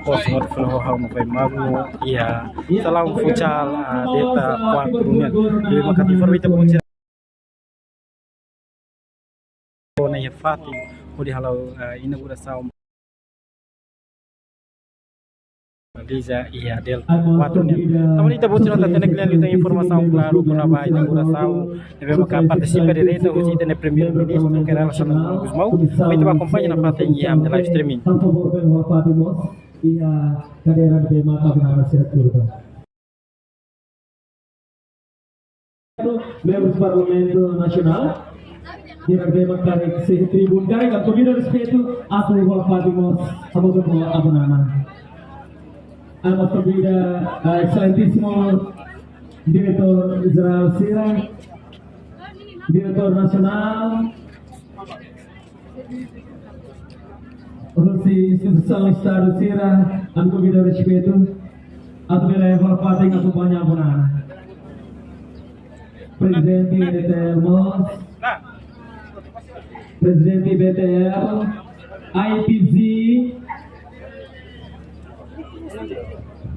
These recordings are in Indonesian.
Cosmos Flow no foi mago ia salam futsal deta 4 net e makati formita punti na ia fati odi halau inauguração Liza ia del 4 net taman ita botira ta tene klen lita informação claro para a inauguração deve maka participa direito o sita ne primeiro ministro que era Alexandre Gusmão vai te acompanha na parte em live streaming e a cadeira de mata na Siraturba. Membros do Parlamento Nacional, diretor da Tribuna, carrega com todo respeito a todos os fatimos, a todos os abonados. A nossa vida, excelentíssimo diretor Israel Sira, diretor nacional, instituição Estado Sira, a convida a respeito, a toda a parte que acompanha a Bonana. Presidente BTL MOS, Presidente BTL, IPZ,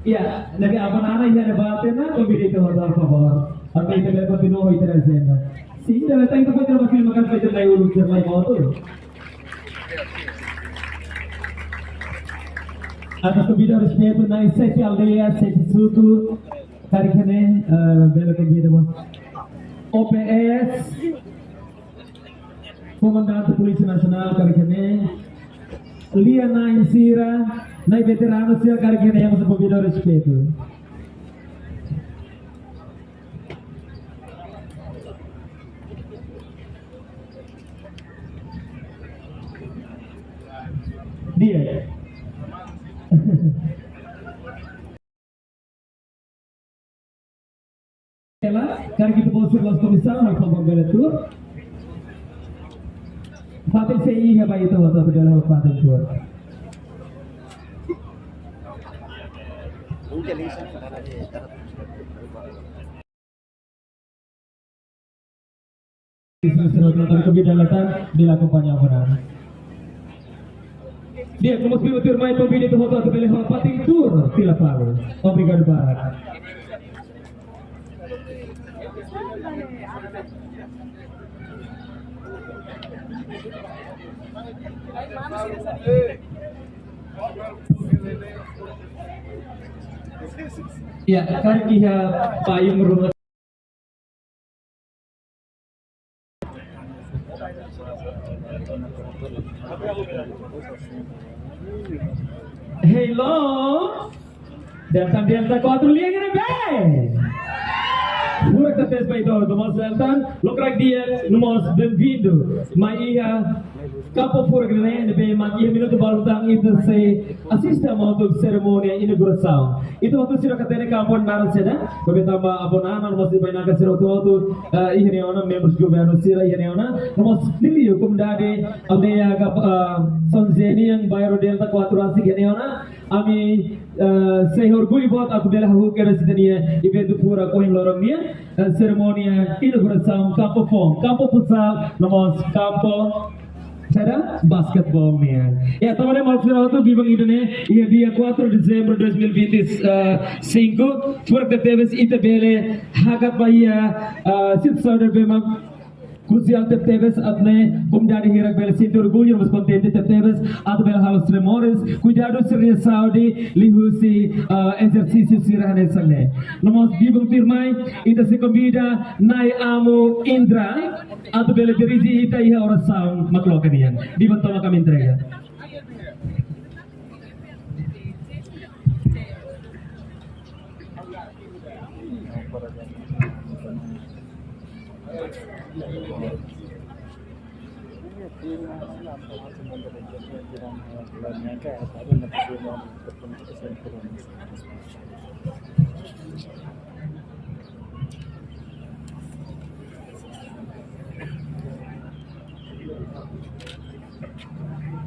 ya, dari a Bonana ia debate na convida itu por favor. Apa itu boleh continuar itu agenda. Sim, deve estar então para filme makan feito na urut serlai motor. Atas convida respeito na sete aldeia, sete suku, karikane bela convida bos. OPS, Comandante Polisi Nasional karikane, Liana Insira, na veterano sia karikane yang convida respeito. Dia. Karena kita posisi los komisar harus membantu. Fatin CI apa itu atau adalah Fatin Tour. Kebidaatan dilakukan yang benar. Dia kemudian firmai pembina itu hotel terpilih Fatin Tour tidak palu. Obrigado Barat. Ya, kan dia payung rumah. Hello, datang dia tak kuatur liang ni be. Pura kates pai do mas Sultan, lokrak dia nomos bem-vindo. Maia capo pura grande be magia minuto balutang itu se assista untuk cerimônia inauguração. Itu waktu sira katene kampon naran seda, beberapa abonan nomos di baina kasiro tu ihne ona members governo sira ihne ona nomos nilio kumdade aldeia sonzeni yang bairro delta 4 asik ihne ona ami sei orgulho buat aku bela huk residenia evento pura coin loromia cerimônia inauguração campo fom campo futsal nomos campo Cara basketball nih ya teman-teman mau final itu bibang itu nih ya dia 4 Desember 2025 Furk TVS itu bele hagat bahia sit saudara bemang crucial TVS apne pemdari hirak bele sit orgulho mas contente TVS atau bele house tremores cuidado seria Saudi lihusi exercício sirahane sangne nomos bibang firmai itu se convida nai amo Indra atau bela dirigi ita iha oração maklokanian dibantu kami entrega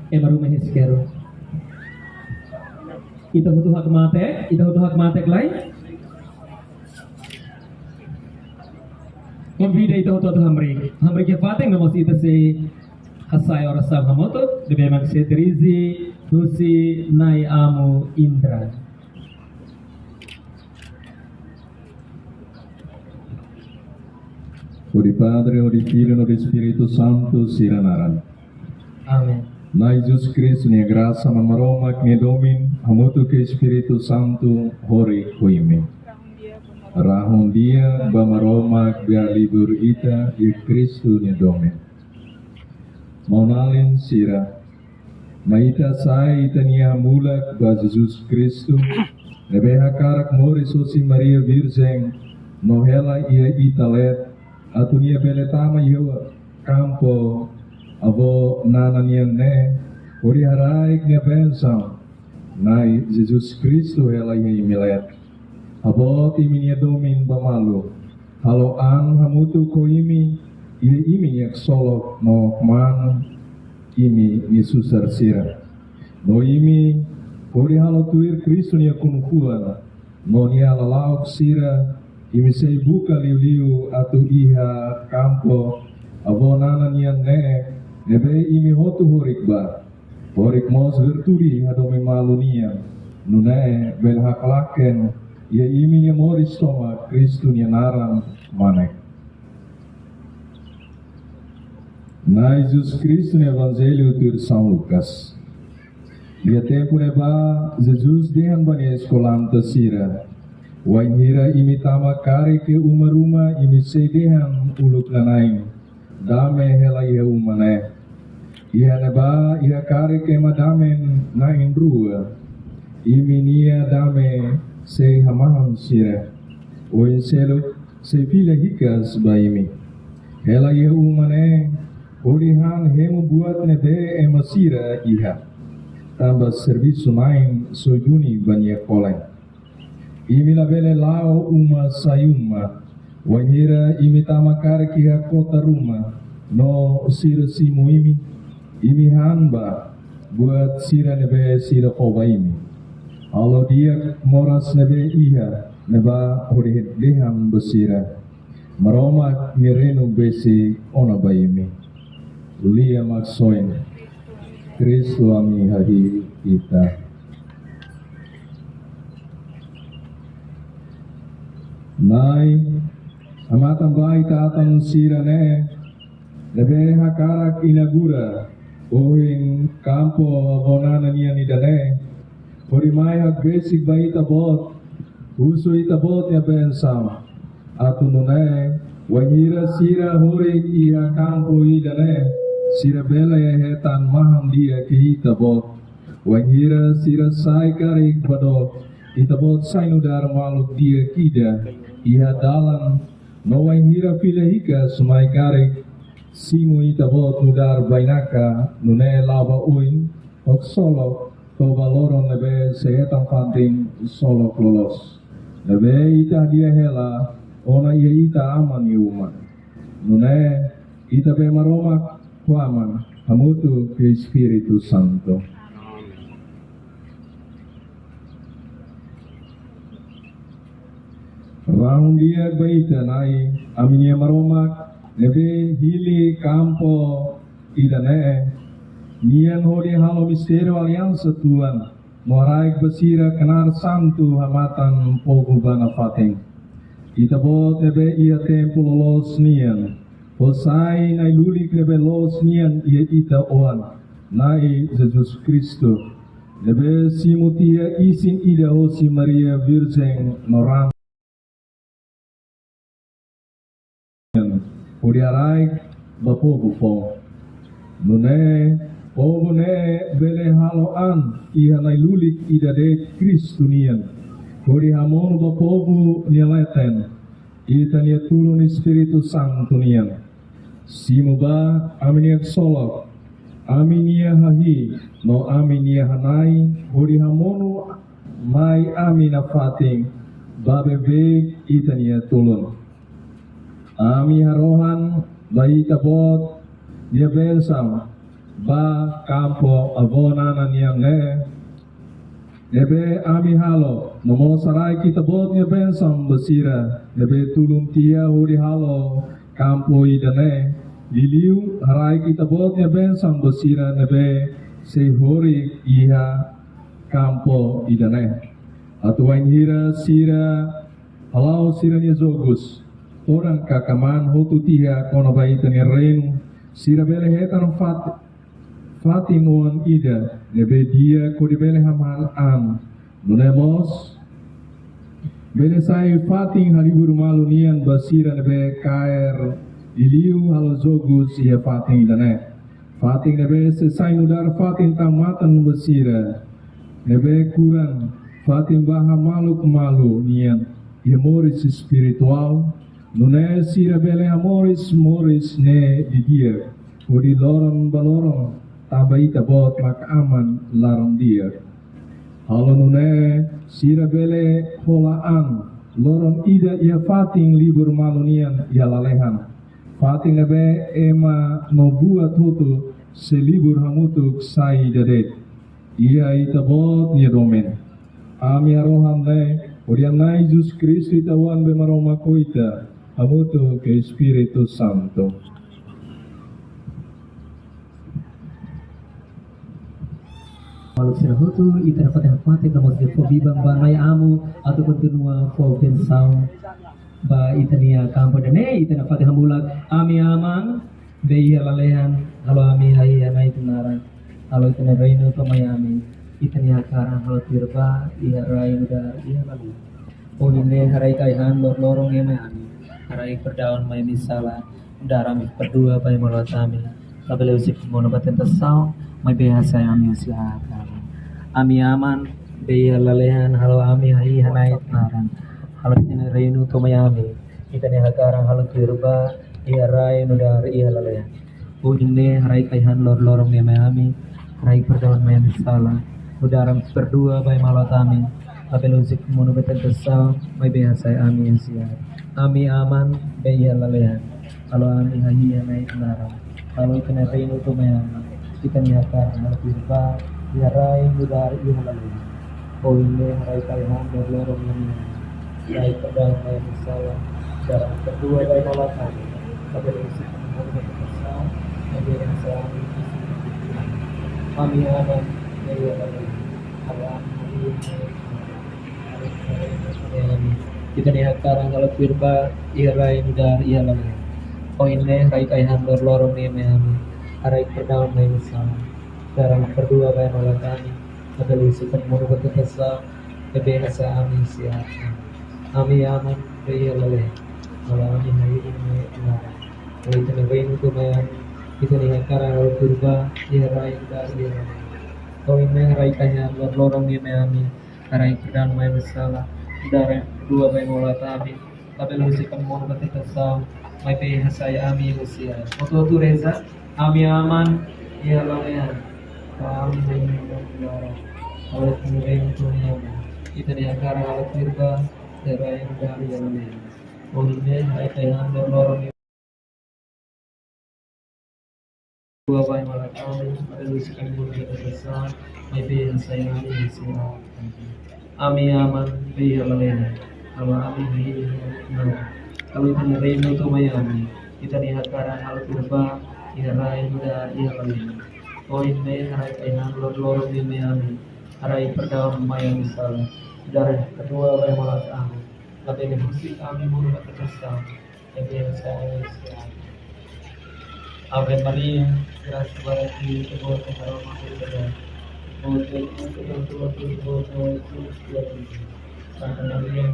baru menyesuaikan. Itu butuh hak mate lain. Convida itu untuk hamri ke fateng nomos itu si Hasai orasam hamoto de memang setrizi husi nai amu indra. O di Padre, o di Figlio, o di Spirito Santo, siranaran. Amen. Na Jesus Cristo, nia graça, mamaroma, que domin, hamutu que Espírito Santo, hori kuime. Rahon dia, bamaroma, biar libur ita, e Cristo nia domin. Maunalin sira, maita sai ita nia mulak, ba Jesus Cristo, nebeha karak mori sosi Maria Virgem, nohela ia italet, atunia beletama yewa campo avo nananian ne ori haraik ne bensam nai Jesus Cristo ela ia milet avo timinia domin bamalu halo ang hamutu ko imi yak solo no man imi ni susar sira no imi ori halo tuir Cristo nia kunkuan no nia lalaok sira imi sei buka liu-liu atu iha kampo avonana nian nebe imi hotu horik mos virturi hadome malunia nune bel haklaken ia imi nia moris toma Kristu nia naran manek na Jesus Cristo no Evangelho de São Lucas ia tempo neba Jesus dehan bani escolanta sira Wahira imitama kare ke umaruma imisedehan uluk lanaing dame hela ia umane ia neba ia kare ke madamen na indrua iminia dame se hamahan sire o inselo se fila hikas baimi hela ia umane orihan hemu buat nebe emasira iha tambah servisu main sojuni banyak koleng imi labele lao uma sayuma wanyira imi tamakar kia kota rumah no sira simu imi hanba buat sira nebe sira koba imi alo dia moras nebe iha neba hurihit deham besira maroma mirenu besi ona baimi lia maksoin Kristu ami hari kita Nai amatan bai taatan sirane lebe hakarak inagura ohin kampo abonana niya ni dane horimai hak basic bai tabot uso itabot ya bensam atunune wahira sira horik iha kampo idane sira bela ya hetan maham dia ki itabot wahira sira sai karik badot itabot sai nudar maluk dia kida iha dalam nawai hira filahika sumai karik simu itabot nudar bainaka nune lava uin ok solo to baloron lebe sehetan fanting solo klolos lebe ita dia hela ona ia ita aman iuman nune ita be maromak kuaman hamutu ke Espiritu Santo. Rahun dia baita nai aminia maromak lebe hili kampo idane nian hori halo misterio aliansa Tuhan moraik basira kenar santu hamatan pogo bana fateng itabot lebe ia tempo lolos nian posai nai lulik lebe los nian ia ita oan nai Jesus Kristo lebe simutia isin ida hosi Maria Virgem noran Uriarai bapo bufo nune povo ne bele haloan iha nai lulik ida de Kristunian uri hamon bapovu nialeten ita nia tulun Espiritu Santo nian simuba aminiak solok aminia hahi no aminia hanai uri hamonu mai amina fating babebe ita nia tulun Ami harohan bayi tabot dia bensam ba kampo avona yang nebe ami halo nomo sarai kita bot dia bensam besira nebe tulung tia huri halo kampo idane Liliu harai kita botnya bensan basira nebe sehori iha kampo idane. Atuain hira sira halau siranya zogus. Orang kakaman hotu tiha kono bayi tani renu sira bele hetan Fatimuan ida nebe dia ko di bele haman am nunemos bele sai fating halibur malu nian basira nebe kair iliu halo zogus ia fating idane fating nebe sesai nudar fating tamatan basira nebe kurang fating baha malu nian ia moris spiritual nune sira bele amoris moris ne di dia odi lorong balorong tabai tabot mak aman larang dia. Halo nune sira bele holaan lorong ida ia fating libur malunian ia lalehan. Fating nebe ema no buat hutu selibur hamutuk sai dadet. Ia itabot nia domen. Ami aroham ne orian na Jesus Kristo itawan be maroma koita hamutu ke Espiritu Santo. Malu sirahutu ita dapat hafati namun dia fo bibang banai amu atau kontinua fo pensau ba ita nia kampo dane ita dapat hamulak ami amang bei lalehan halo ami hai anai tunaran halo ita reino to mayami ita nia karang halo tirba ia rai udar ia lalu oh ini harai kaihan lorong ia mayami harai perdaun may misala darami berdua bay malotami kabel usik mono baten tasau may behasa ami usia ami aman beya lalehan halo ami hai hanai naran halo tina reinu to mayami itane hakarang halo tirba ia rai nudar ia lalehan udine harai kaihan lorong ne mayami harai perdaun mayami sala udaram berdua bay malotami kabel usik mono baten tasau may behasa ami usia ami aman beya lalehan halo ami hai hanai naran halo tina reinu to mayami itane hakarang halo tirba ia rai udar ia lalu oh ini rai kaihan berlorong ini rai pedang rai misalnya darah kedua rai nolakan tapi isi kemudian bersama ada yang saya kami aman dari lalu alam ini kita lihat sekarang kalau firba ia rai udar ia lalu oh ini rai kaihan berlorong ini rai pedang rai misalnya darah kedua bayan oleh kami adalah sifat menurut kesal kebehasa amin siap ami aman bayar leleh kalau ami hari ini kenapa kalau itu nebain itu bayan kita lihat karena kalau turba dia rai dari dia kalau ini rai kaya lorong dia ami rai kedang main masalah darah kedua bayan oleh kami tapi lalu sifat menurut kesal mai behasa ami usia foto tu Reza ami aman ia leleh kami mengenal oleh kemudian dunia kita diangkara oleh firba dari yang dari yang lain oleh hai kaihan lorong dua bayi malam kami lalu sekali mulai besar maybe saya ini siapa ami aman biar lain kalau ami ini kalau itu nerima itu mayami kita diangkara oleh firba ia rai muda ia lain oh ini harai kaihan lorong ini ami harai perdaun mayang misalnya darah kedua bayi malam kami tapi ini musik kami mulu kesal yang saya siap Ave Maria gracia para ti que vos te aroma de vos te Santa Maria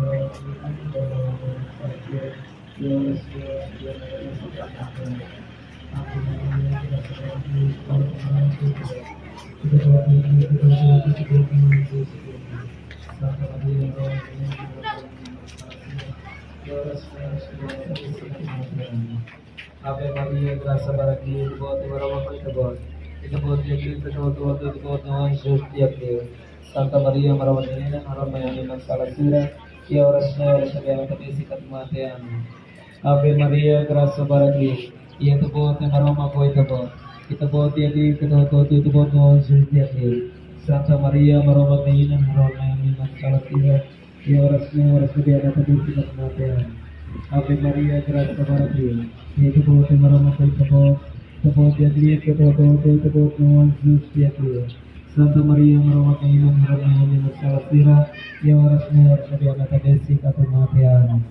Ave Maria, graça para ti, Deus te varama con Deus. Itu buat dia kita tuh itu buat Tuhan Yesus tiap dia. Santa Maria Marawalina, Haramaya Masalah Sira, ia orasnya yang tapi sikat kematian. Ave Maria, graça para ti, ia itu buat aroma kau itu buat. Itu buat dia kita tuh itu buat Tuhan Yesus tiap dia. Santa Maria Marawalina, Haramaya Masalah Sira, ia orasnya yang tapi sikat kematian. Ave Maria, gratia plena, Ego te maromatai tebot dia tebot nuan Yesus dia Santa Maria maromatai non harapnya masalah sira, ya warasnya warasnya kata desi kata matian.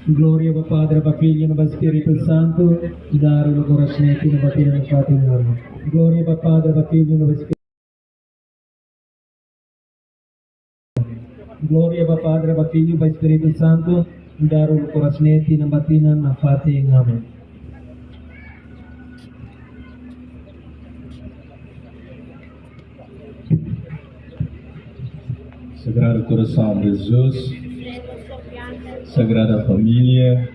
Gloria ao Padre, ao Filho e ao Espírito Santo, dar o lugar a e no bater no Fatima. Gloria ao Padre, ao Filho e ao Espírito Gloria ao Padre, ao Filho e ao Espírito Santo, dar o lugar a e no bater no Fatima. Sagrado Coração de Jesus, Sagrada Família,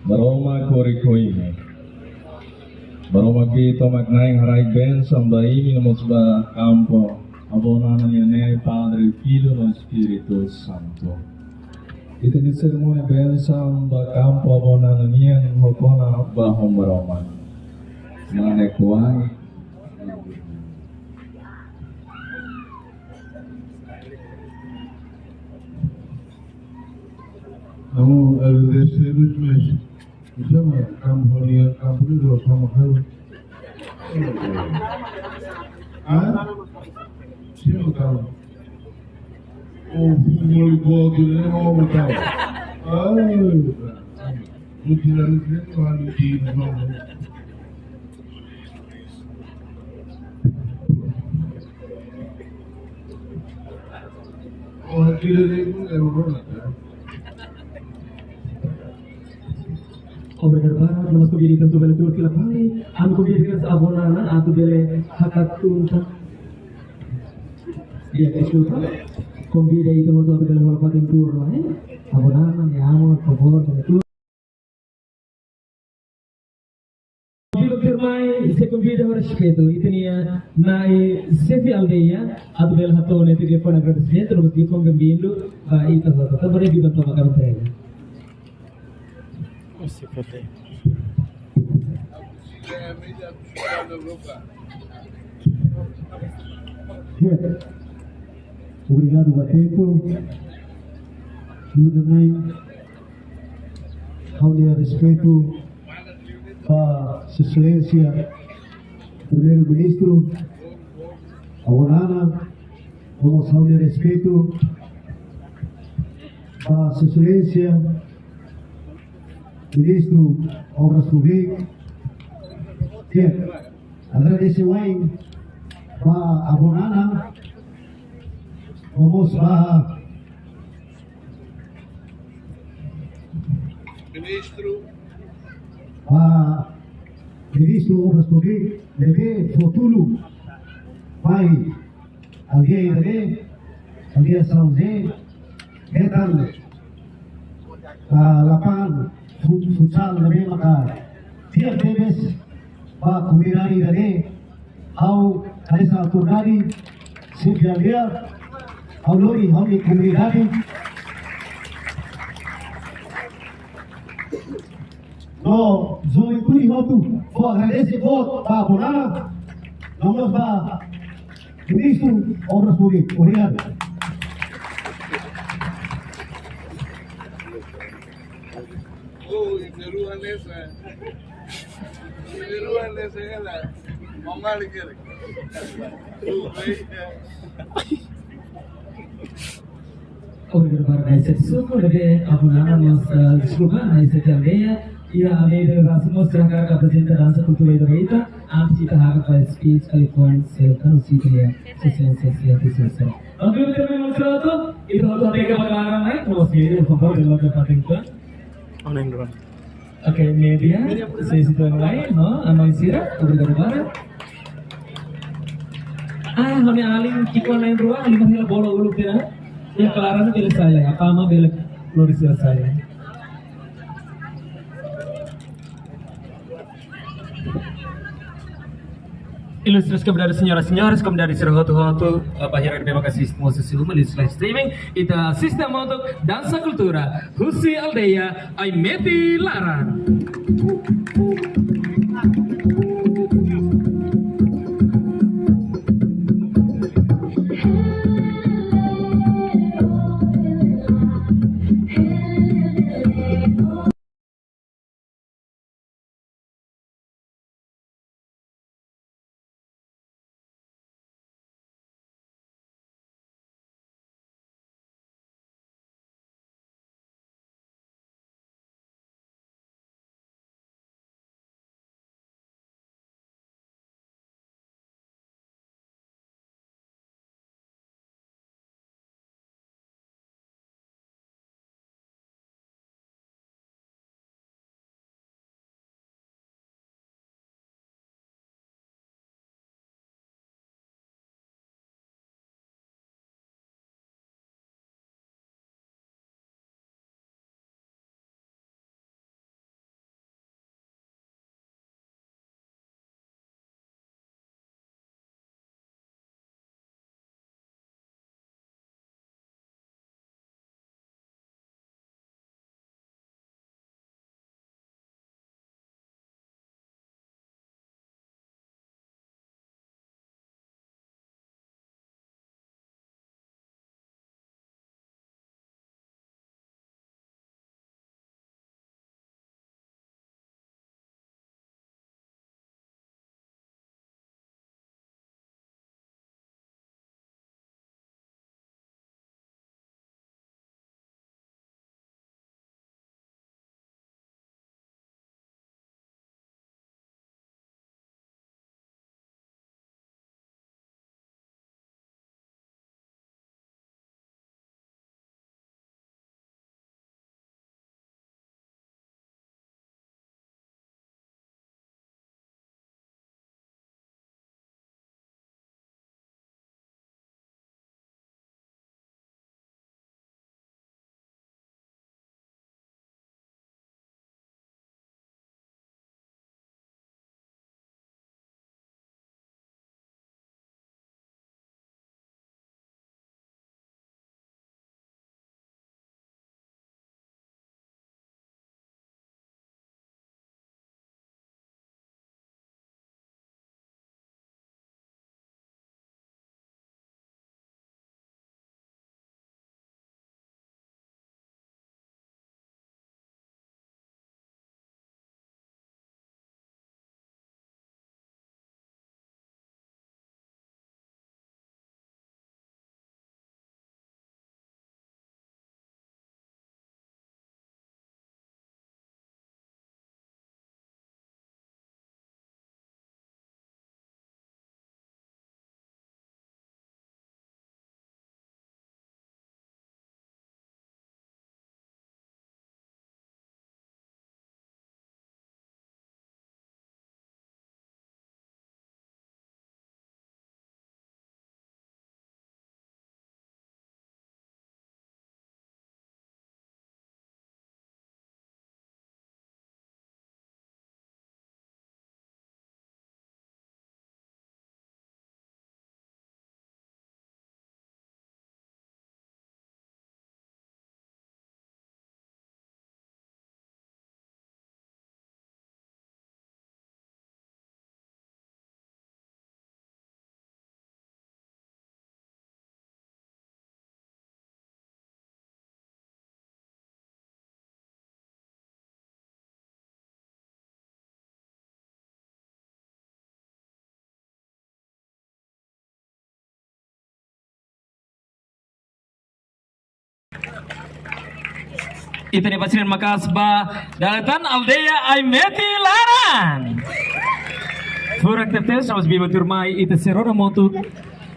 Baroma Korikoime, Baroma Pito Magnaing Harai Ben Sambaimi Namusba Campo, Abonana Yane, Padre, Filho e Espírito Santo. Ito ni sermone Ben Samba Campo, Abonana Nian, Hokona Bahom Baroma. Mane Kuai, Namun LDC mas sama kampanye kampanye sama hal. Siapa tahu? Oh, mulai gua gini mau tahu. Mungkin ini kalau di mana? Oh, kira-kira itu orang Obrigado, nós convidamos tanto pelo tour que lá vai, amo convidar as abonana, amo bele hakatunta. Dia escuta, convida itu untuk bele hakatunta tour lá, abonana, me amo, por favor, pelo tour. Pelo termai, se convida a respeito, itu nia, nai sefi aldeia, amo bele hatone, itu pun agradecimento, nós que fomos vindo, vai itu, também dibantu makan entrega. Obrigado a tempo. No também, ao respeito à Sua Excelência, Primeiro-Ministro, a Onana, vamos ao respeito à Sua Excelência, Ministro Obras Públicas, que agradecemos a Abonana, vamos a Ministro Obras Públicas, deve futuro, vai alguém saúde, dan lapangan futsal lebih maka tiap bebas ba kumirani dari au kalisa turnari sibialia au lori hami kumirani no zoi kuni hotu fo agradece bot ba bonana vamos ba Ministro Obras Públicas. Obrigado. Obrigado para nós. Suco deve abunana nos desculpa nós aldeia e a lei de Rasmus será apresentar dança cultura da Reita antes de harga para speech California cerca no sítio de 667. Obrigado também ao Santo e do outro tega para mais nós queremos por favor de logo para tentar. Oke, media sesi yang lain, no, analisira, obrigado para. Kami aling iklan lain ruang, lima hal bola ulu kira, yang kelaran bela saya, apa ama bela Florisira saya. Ilustrasi kepada senyoras-senyoras, kemudian hotu-hotu, akhirnya terima kasih semua sesuatu di live streaming. Kita sistem untuk dansa kultura, Husi Aldeia, Aimeti Laran. Itu nih Presiden Makasba Dalatan Aldea Aimeti Laran. Furak tetes harus bibaturmai itu serora motu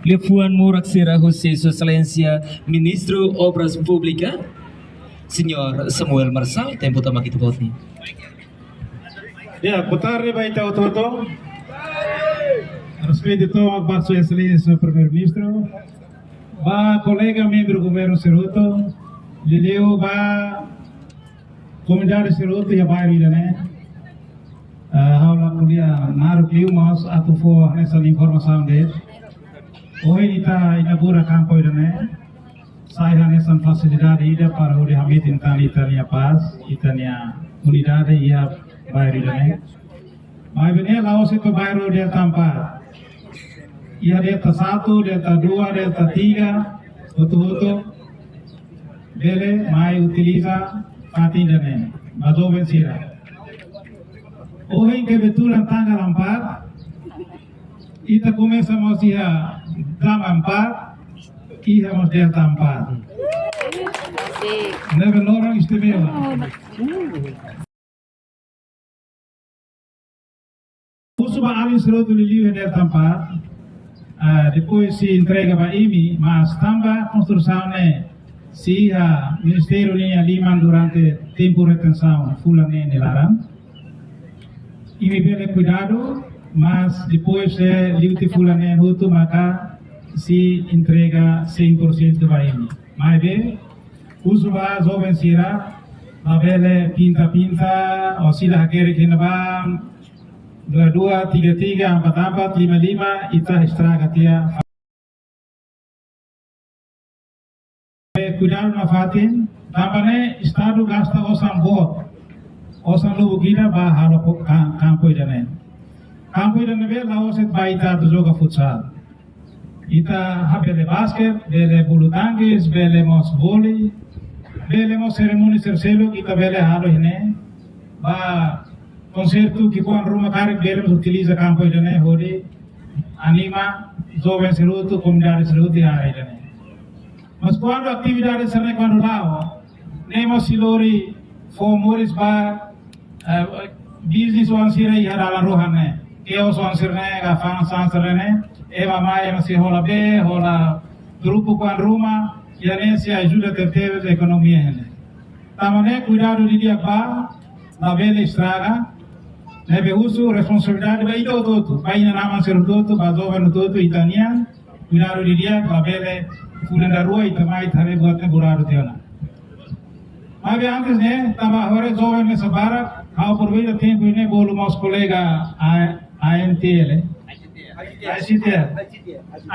Lefuan Murak Sira José Excelência Ministro Obras Públicas Senhor Samuel Marçal, tempo também kita botni. Ya, boa tarde, vai estar todo. Respeito a Vossa Excelência Primeiro-Ministro, ba colega membro do governo Ceruto, Lileu ba comunidade Ceruto e a bairro né. Haula kuliah naruh liu mas atau for nessa informação dele. Hoje kita inaugura campo né. Saya nessa facilidade ida para o hamit Italian Paz, Italian unidade e a bairro né. Mas bem lá você to bairro del Tampa. Ia delta 1, delta 2, delta 3, betul-betul. Bele mai utiliza Fatih dan Bazoven Sira. Hoje kebetulan tanggal 4, kita começamos a dama 4, ia mas delta 4. Neve lorong istimewa. Usuba alin seroto liliu delta 4. Depois se entrega para IMI, mas também construção se a Ministério linha Lima durante tempo de retenção fulane nelaram. IMI pele cuidado, mas depois se livre fulane hutu maka se entrega 100% para IMI. Mas bem, usuba jovem sira, labele pinta-pinta, ou se dah kere kinabam, 2, 3, 4, 4, 5, 5, ita estraga tia. Cuidado na fatin, também Estado gasta osam bot, osam lubu kita bah halo campo idane. Campo idane be laoset baita tu joga futsal. Ita habele basket, bele bulu tangkis, bele mos voli, bele mos seremoni serselo kita bele halo hine. Ba concerto que com rumah karek bele utiliza campo idane hori anima jovem serutu comunidade serutu ha idane. Mas quando a atividade se quando lá, nemo silori formores ba business wan sira ya dalam rohane, keo wan sirne ga fan sansrene, eva mai masih hola be hola grupo com rumah, ya ne se ajuda ter ter economia hene. Tamane cuidado di dia ba, na vela estraga, nebe uso responsabilidade ba ito todo, ba ina nama ser todo, ba jovem todo italiano, cuidado di dia ba vela fulan da rua e também thare buatne burado tiona. Mas antes né, tava agora jovem nessa barra, ao por vida tempo né bolo meus colega ANTL,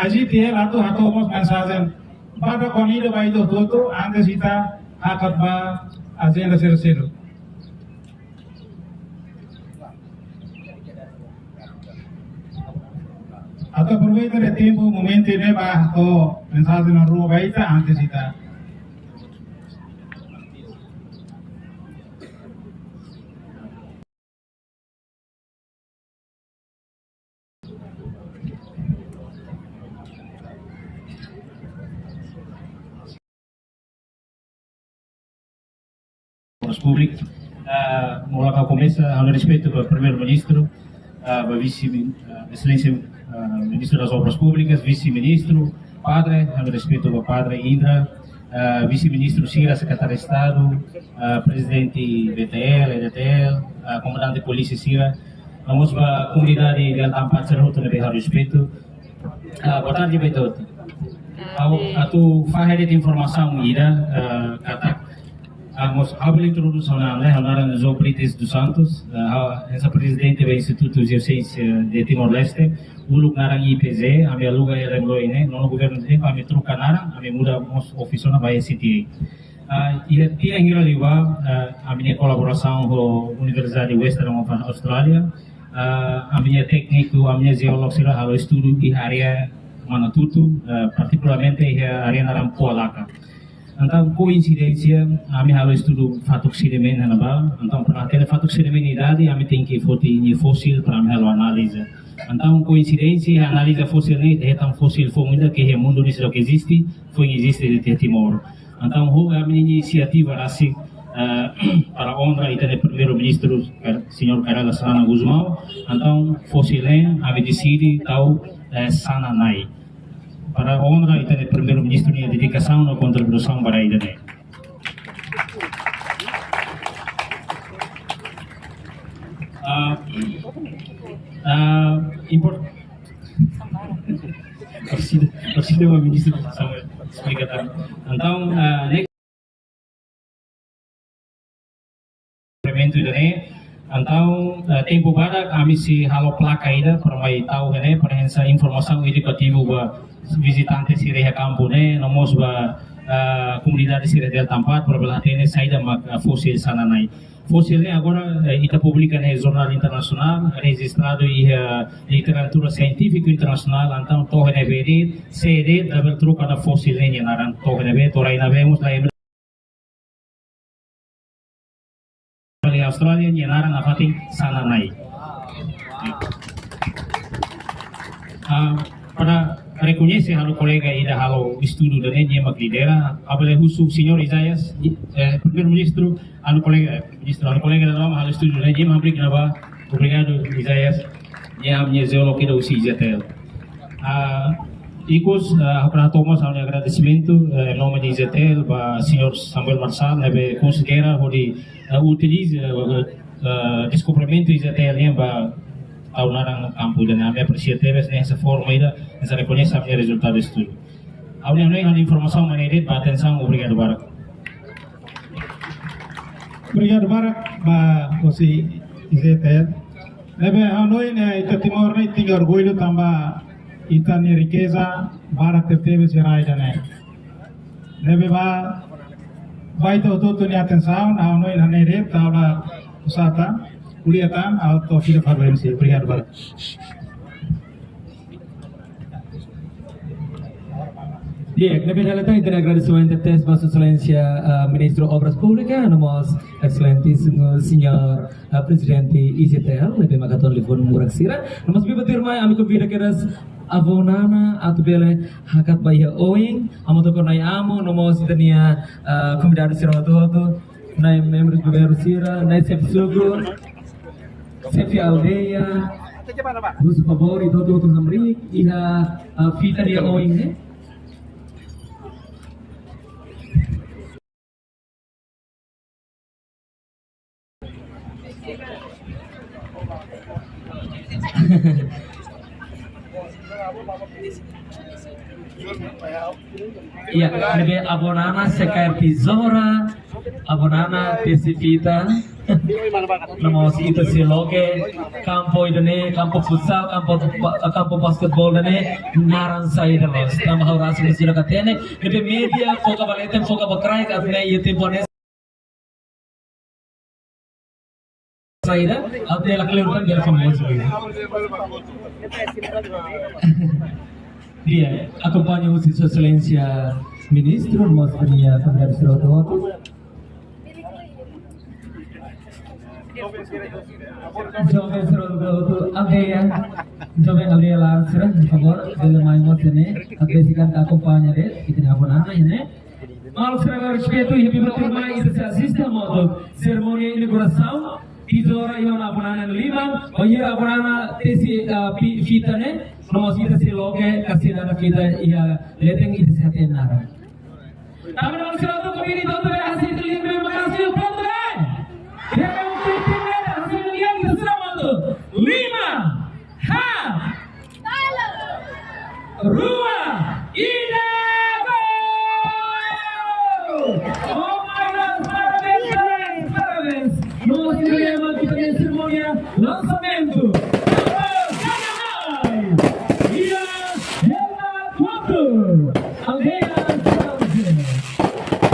ICTL atau mos mensagem, pada comida vai do todo, antes kita akat ba agenda ser. Atau aproveita de tempo, momento ne ba to mensagem na rua baita antes ita. Público, mulai começa ao respeito do primeiro-ministro, excelência ministro das obras públicas, vice-ministro, padre, ao respeito do padre Indra, vice-ministro Sira, secretário de Estado, presidente BTL, EDTL, comandante de polícia Sira, vamos para a comunidade de Tampat Serroto de Behar respeito. Boa tarde, Betot. A tu faz de informação ida, kata Vamos abrir a introdução na Honorária João Brites dos Santos, essa presidente do Instituto de Ciência de Timor-Leste, o lugar na IPZ, a minha lugar é Remloine, no governo de tempo, a minha troca nara, a minha muda oficina vai CTA. E tinha em Iraliwa a minha colaboração com a Universidade Western of Australia, a minha técnico, a minha geologia, a estudo de área Manatutu, particularmente a área Narampualaca. Então, coincidência, a minha aula estudo fator sedimento na bala. Então, para ter fator sedimenidade, a minha tem que fotir fóssil para a minha análise. Então, coincidência, a análise fóssil é tão fóssil ainda que o mundo diz que existe, existe de Timor. Então, a minha iniciativa assim para a honra e ter primeiro-ministro, senhor Carela Sana Guzmão. Então, fóssil a minha decide tal Sananai. Para a honra e ter primeiro-ministro e a dedicação na contribuição para a IDN. Presiden uma ministra explicação. Então, então, tempo para kami si halo placa ida para mai tahu ini para essa informação educativa ba visitantes si reha campo ne nomos ba comunidade si reha Tampat para belah tene saída mag fóssil sananai. Fóssil agora ita publica no jornal internacional registrado e literatura científica internacional então toh ne verit CD double troca da fóssil ne naran toh ne ve torai na vemos la Australia nyenara ngafating sananai. Para reconhece halo colega ida halo estudo da nenye maglidera abale husu senhor Isaias primeiro-ministro halo colega da lama halo estudo da nenye mabrik naba obrigado Isaias ya minha zeologia da usi Zetel. Ikos para Thomas halo agradecimento em nome de Zetel ba senhor Samuel Marçal nebe considera hodi utilize descobrimento de Zetel ba ao narang campo dan kami apresiatif nessa forma ida nessa reconhece a minha resultado de estudo. Ao nem a informação maneira para atenção obrigado Barak. Obrigado Barak ba osi Zetel. Lebe hanoi ne ita timor ne tinga orgulho tamba ita ni riqueza Barak teve serai dane. Lebe ba ita ototo ni atenção hanoi ne re taula usata kuliatan atau tidak frekuensi. Obrigado, Barak. Dia, lebih dalam itu agradecimento a Vossa Excelência Ministro Obras Públicas, nós excelentíssimo Senhor Presidente ICTL, lebih makaton lifun murak sira. Nós bibat firmai ami convida keras avonana atau bele hakat bayar oing, amo toko nai amo, nós itania convidado sira oto, nai membros governo sira, nai sepsugo. Sefi aldeia, dos favor e todo outro hamri e a fita de oing, né? Iya, nebe abonana secar tesoura, abonana tesifita. Namo ita si loge campo idane campo futsal campo basketball dane naran sai dalos nama hauras mesira katene nebe media foka balete foka bakrai katne yete bones saída até la keleuran dia famoso dia acompanha o Sua Excelência Ministro mostrania pada Suroto Jovem Suroto Jovem aldeia lá será por favor dele mais motene agresikan acompanha dele kita abonana ini mal será respeito e happy mais isso assista modo cerimônia de inauguração tesoura e uma abonana lima hoje abonana tesi fita né nós kita se loge kasih dana fita ia leteng itu sehat nara tapi mal Suroto kami ini tuh hasil terima kasih untuk lima, ha, rua, ida, go! Oh my God, parabéns! Nós iremos aqui fazer a cerimônia lançamento. Ida, Delta 4, aldeia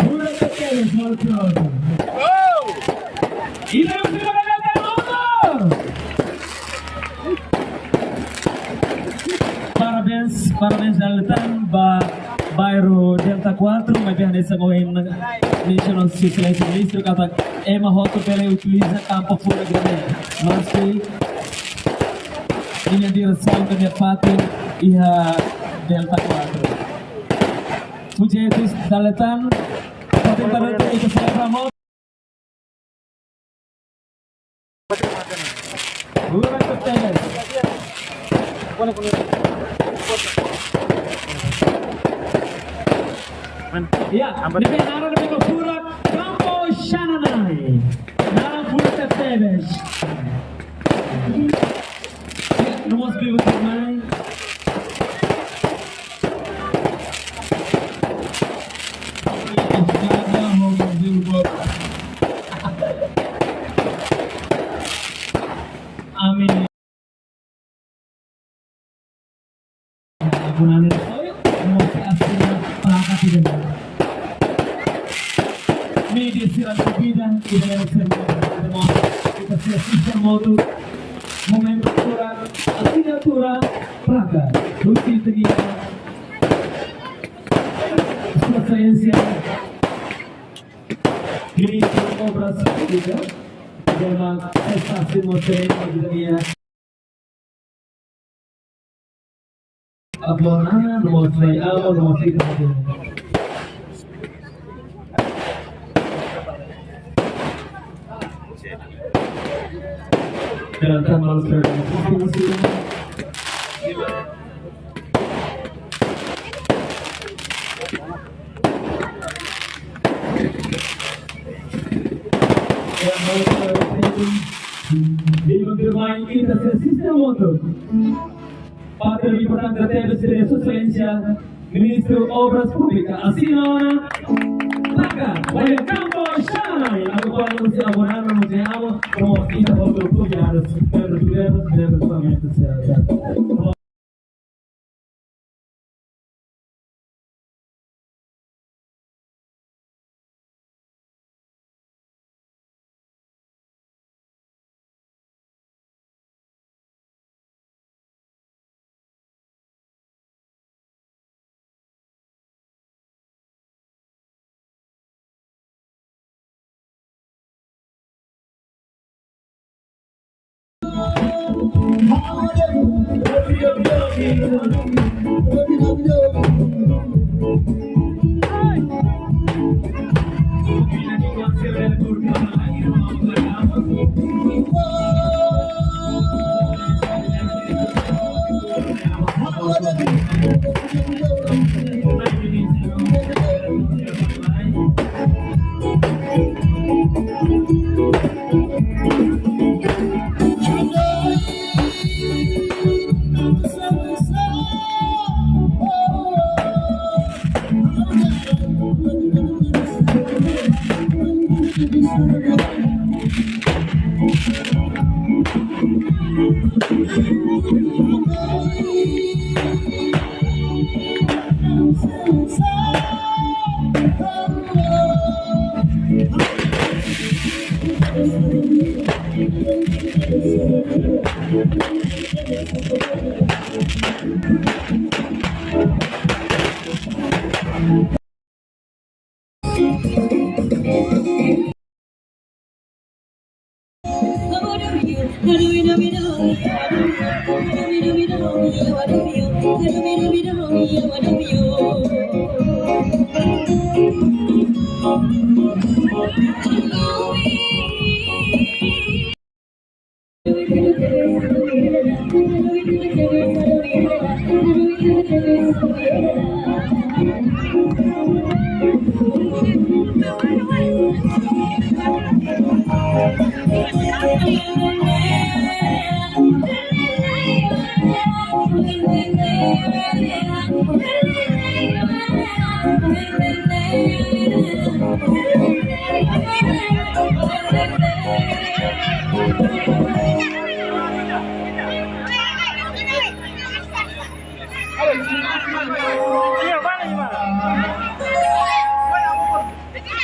Rua de Teles, Malcroto. Ida, Parabéns Dalton bairro Delta 4, mas bem nessa corrente National Security Ministro kata Emma Hoto pele utiliza campo fora grande, mas que ini direção da minha pátria e a Delta 4. Pujetus Dalton, patentaran itu celebra Rua de Teles. Ya, ini nara de pura Campo Shananai. Nara pura Teves. Nós vivemos também. Amin. Gunanya mau aslinya perangkat tidak. Media sirat bidang tidak serba kita siapkan modu momen kurang asinatura perangkat lucu terlihat Excelência Ministro Obras Públicas tema prestasi mostrando di dunia. Abonana nomor 3 awal nomor 3. Dan tambal Devo bermain kita sistem motor. Pada liputan tertentu dari Excelência Ministro Obras Públicas Asinona Maka Banyak Campo Shine Aku paling mesti abonan mesti awal Mau kita foto punya harus berpamit kesehatan.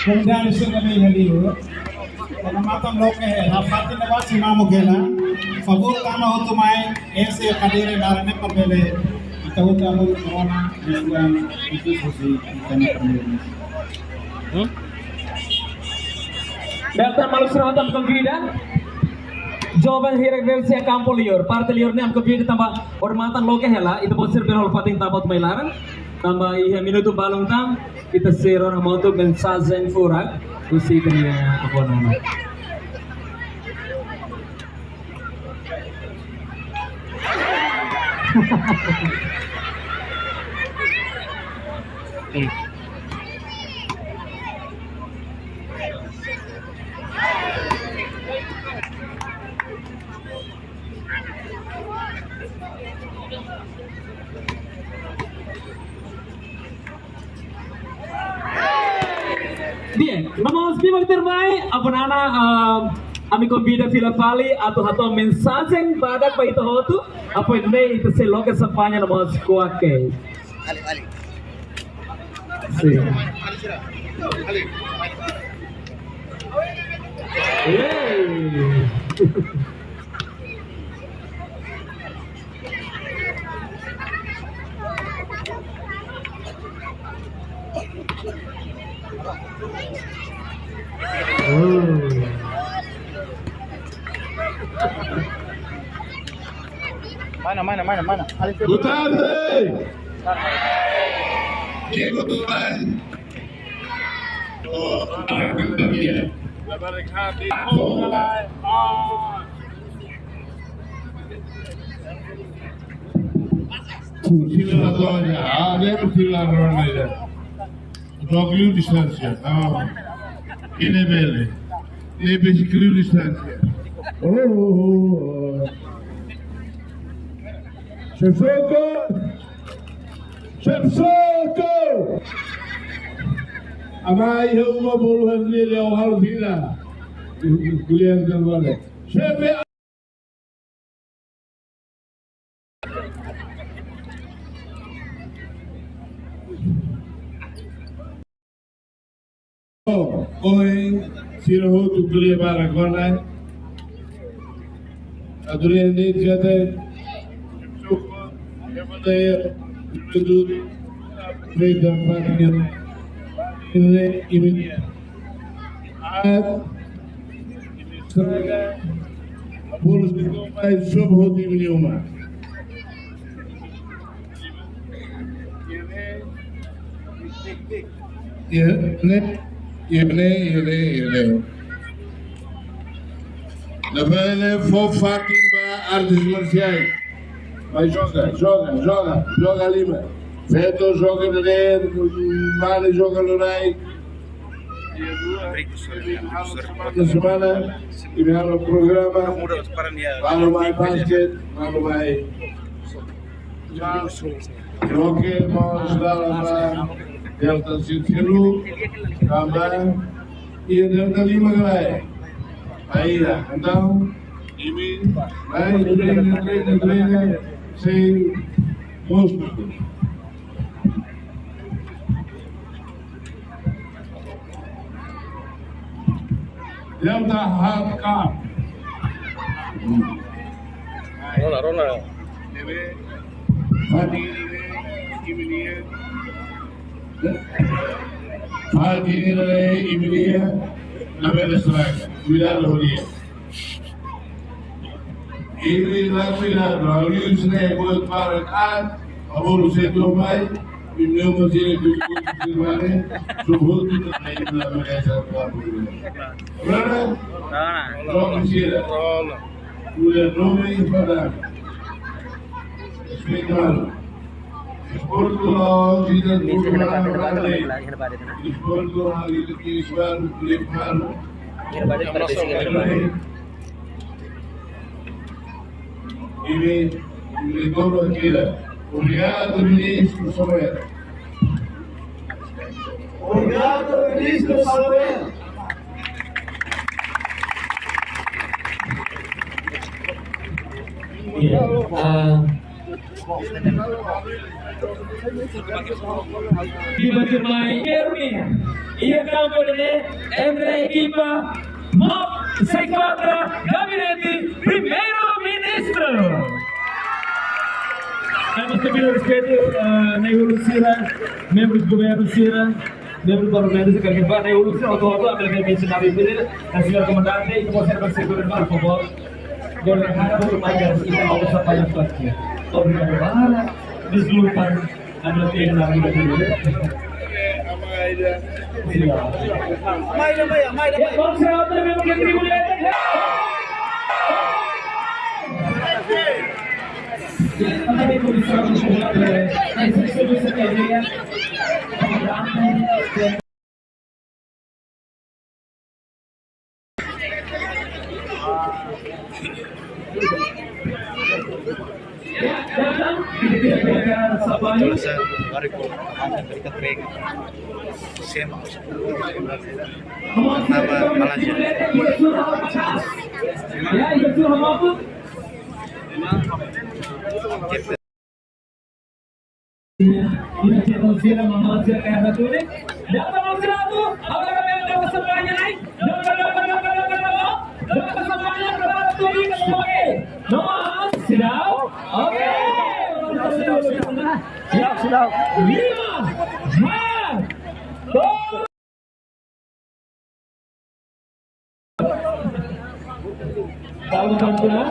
Kemudian kami hadir, pengamatan loke, rapatin lewat sinamo gela, favor tanah untuk main, ese kadire darane pembeli, kita utama corona, dan itu sih kami perlu. Daftar Maluku Selatan Convida. Jawaban hirek Velsia Campo Lior, parte Lior ni am convida tambah hormatan loke hela, itu pun serba hol pating tambah mailaran. Tambah iya minuto balong tam kita zero na moto mensagem furak usi kanya ako naman. Bien, vamos vimos termai abonana ami convida fila fali atau hato mensagem badak pa ito hotu apo hindi ito si loka sa panya na mga sikuake. Sí. Mana? Boa tarde! Diego Tubai. Fila Glória, lembra fila Glória? Jogo distância, não. Ele é belo. Ele escreveu distância. Shepsoko! Amai uma boluhan nele ao halvina. Kuliah dan wale. Shepe. Oi, sirho tu kuliah baragona. Adurnya ni jatuh. Saya duduk di depan ini serga polisi itu main semua di rumah. Ini. Lepas Fatimba artes marciais. Mas joga Lima. Veto joga no Red, Mane joga no Rai. Na semana, tivemos o programa. Vamos mais basquete, vamos mais. Jogue, vamos dar lá Delta Cincilu, também. E Delta Lima Rai. Aí, então, ini, vai, treina. Sem monstro. Delta Hard Car. Rola. Fadi ini na Venezuela. Cuidado dia. Ini lakukan lalu saya buat parakat, abang saya tu mai, ini masih itu mana, subuh itu naik dalam mereka berada. Rola sih, sudah nomor pada spesial. Sport kalau tidak berada, sport kalau itu kisah lepas. Ini Goro Kira. Obrigado, Ministro Samuel. Obrigado, Ministro Samuel. Equipa de Mai Erwin. Ia campo de entre equipa MOP 64 Gabinete Primeiro-Ministro. Temos que pedir respeito na evolução, membros do governo Sira, membros do parlamento se querem falar na evolução, auto-auto, a minha menção pedir, a senhora comandante, e você vai ser por favor, governar por mais kita mau sampai yang terakhir. Obrigado banget, disulupan, anda tidak lagi berdiri. Vamos a otra vez porque tribunal. Ada komisi institusi kerja. Datang kita sabani. Nama Malaysia. Ya, itu apa? Ini cerita Malaysia kayak satu ini. Datang Malaysia tu, apa yang semuanya naik? Dapat semuanya berapa tu ini semuanya? Nomor siap? Oke. Siap. 5, 4, 3. Kalau bantuan.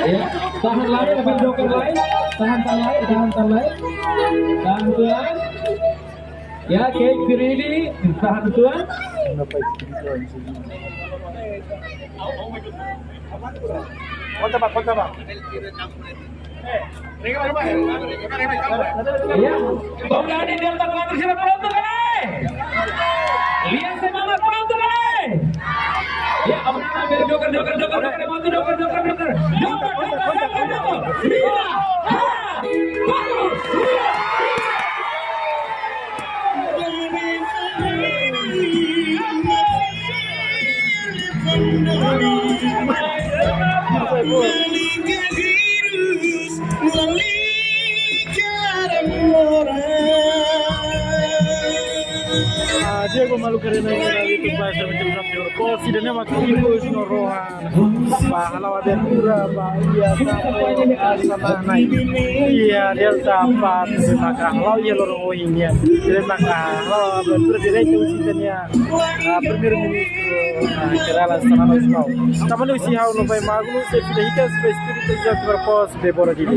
Ya, tahan lain, ambil joker lain, tahan lain. Bantuan. Ya, cake ready, tahan tuan. Konta Pak. Ya, bawaan di Delta Kuatro sila pronto kali. Lihat semangat pronto kali. Ya, ambil joker. Diego Malucarena itu bahasa macam kau sidanya makin ibu norohan halawa berpura iya sama naik iya Delta 4 maka halau iya lorong ohinya jadi maka halau berpura direito sidanya primeiro ministro Kerala Sana Nasional taman usi hau no vai magno se fica espírito de propósito de bora de